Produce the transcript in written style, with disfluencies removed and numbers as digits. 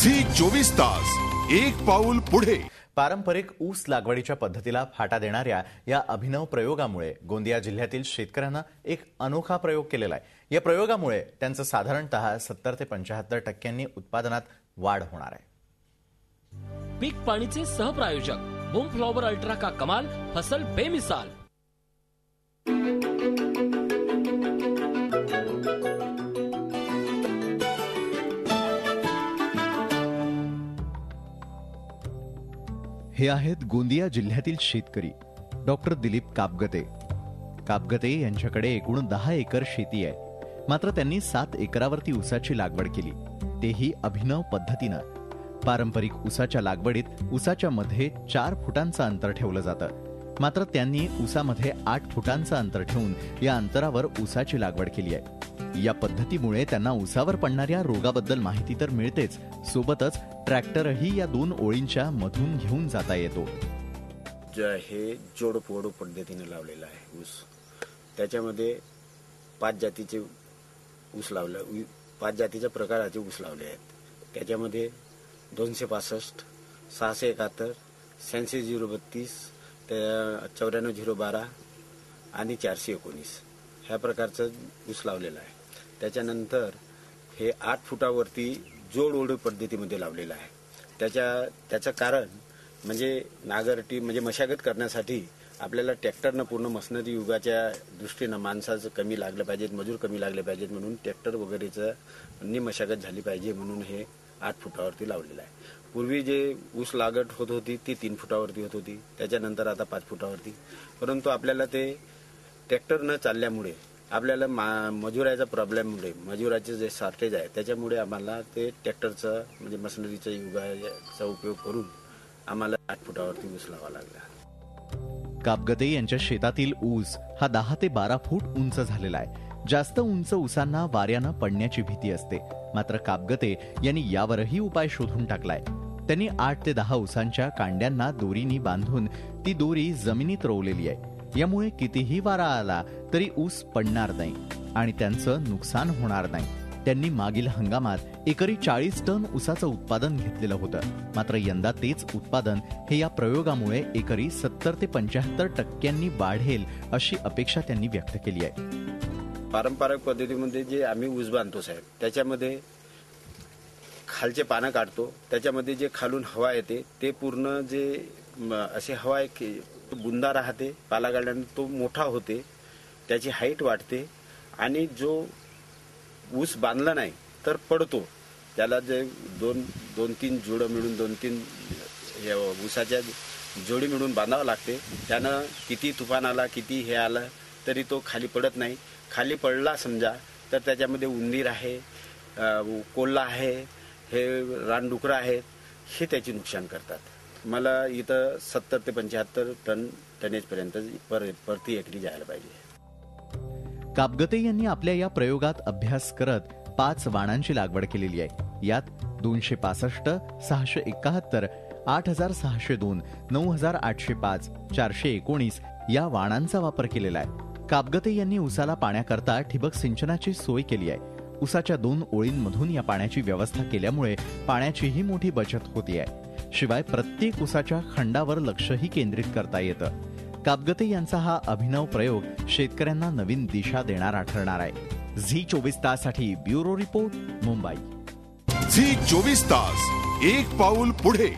Zee 24 तास एक पाऊल पुढे। पारंपरिक ऊस लागवडीच्या पद्धतीला फाटा देणाऱ्या या अभिनव प्रयोगामुळे गोंदिया जिल्ह्यातील शेतकऱ्यांना एक अनोखा प्रयोग केलेला आहे। या प्रयोगामुळे त्यांचं साधारणतः 70 ते 75% उत्पादनात वाढ होणार आहे। पीक पाणीचे सहप्रायोजक बूम फ्लॉवर अल्ट्रा का कमाल, फसल बेमिसाल। हे आहेत गोंदिया जिल्ह्यातील शेतकरी डॉक्टर दिलीप कापगते। कापगते यांच्याकडे एकूण 10 एकर शेती आहे, मात्र त्यांनी 7 एकरावरती ऊसाची लागवड केली, तेही अभिनव पद्धतीनं। पारंपरिक ऊसाच्या लागवडीत ऊसाच्या मध्ये 4 फुटांचं अंतर ठेवलं जातं, मात्र त्यांनी ऊसामध्ये 8 फुटांचं अंतर ठेवून या अंतरावर ऊसाची लागवड केली आहे। या पद्धतीमुळे त्यांना ऊसावर पडणाऱ्या रोगाबद्दल माहिती तर मिळतेच, सोबतच ट्रॅक्टरही या 2 ओळींच्या मधून घेऊन जाता येतो। हे जोड पोड पद्धतीने लावलेला आहे ऊस। त्याच्यामध्ये 5 जातीचे ऊस लावले, 5 जातीच्या प्रकाराचे ऊस लावले आहेत। त्याच्यामध्ये 265, 671, 86-032, 94-012 आणि 419 ह्या प्रकारचं ऊस लावलेलं आहे। त्याच्यानंतर हे 8 फुटावरती जोड ओढ पद्धतीमध्ये लावलेलं आहे। त्याचं कारण म्हणजे नांगरटी म्हणजे मशागत करण्यासाठी आपल्याला ट्रॅक्टरनं पूर्ण मशनरी युगाच्या दृष्टीनं माणसाचं कमी लागलं पाहिजेत, मजूर कमी लागले पाहिजेत, म्हणून ट्रॅक्टर वगैरेचं मशागत झाली पाहिजे म्हणून हे 8 फुटावरती लावलेलं आहे। पूर्वी जे ऊस लागवड होत होती ती 3 फुटावरती होत होती, त्याच्यानंतर आता 5 फुटावरती। परंतु आपल्याला ते ट्रॅक्टर न चालल्यामुळे आपल्याला मजुराचा प्रॉब्लेममुळे मजुराचे जे शॉर्टेज आहे त्याच्यामुळे आम्हाला ते ट्रॅक्टरचा म्हणजे मशिनरीच्या युगाचा उपयोग करून आम्हाला 8 फुटावरती ऊस लावा लागला। कापगते यांच्या शेतातील ऊस हा 10 ते 12 फूट उंच झालेला आहे। जास्त उंच ऊसांना वाऱ्यानं पडण्याची भीती असते, मात्र कापगते यांनी यावरही उपाय शोधून टाकलाय। त्यांनी 8 ते 10 ऊसांच्या कांड्यांना दोरीनी बांधून ती दोरी जमिनीत रोवलेली आहे। यामुळे कितीही वारा आला तरी ऊस पडणार नाही आणि त्यांचं नुकसान होणार नाही। त्यांनी मागील हंगामात एकरी 40 टन ऊसाचं उत्पादन घेतलेलं होतं, मात्र यंदा तेच उत्पादन हे या प्रयोगामुळे एकरी 70 ते 75% वाढेल अशी अपेक्षा त्यांनी व्यक्त केली आहे। पारंपरिक पद्धतीमध्ये जे आम्ही ऊस बांधतो साहेब, त्याच्यामध्ये खालचे पानं काढतो, त्याच्यामध्ये जे खालून हवा येते ते पूर्ण जे असे हवा आहे की बुंदा राहते, पाला काढल्यानंतर तो मोठा होते, त्याची हाईट वाढते आणि जो ऊस बांधला नाही तर पडतो, त्याला जे 2-3 जोड मिळून 2-3 ऊसाच्या जोडी मिळून बांधावं लागते। त्यानं किती तुफान आला किती हे आलं तरी तो खाली पडत नाही। खाली पडला समजा तर त्याच्यामध्ये उंदीर आहे, कोल्हा आहे, हे रानडुकरं आहेत, हे त्याचे नुकसान करतात। मला इथं 70 ते 75 टनेज पर्यंत प्रति एकरी जायला पाहिजे। कापगते यांनी आपल्या या प्रयोगात अभ्यास करत 5 वाणांची लागवड केलेली आहे। यात 265, 671, 8602, 9805, 419 या वाणांचा वापर केलेला आहे। कापगते यांनी ऊसाला पाण्याकरता ठिबक सिंचनाची सोय केली आहे। ऊसाच्या 2 ओळींमधून या पाण्याची व्यवस्था केल्यामुळे पाण्याचीही मोठी बचत होती आहे। शिवाय प्रत्येक ऊसाच्या खंडावर लक्षही केंद्रित करता येतं। कापगते यांचा हा अभिनव प्रयोग शेतकऱ्यांना नवीन दिशा देणारा ठरणार आहे। झी 24 ताससाठी ब्युरो रिपोर्ट, मुंबई। झी 24 तास एक पाऊल पुढे।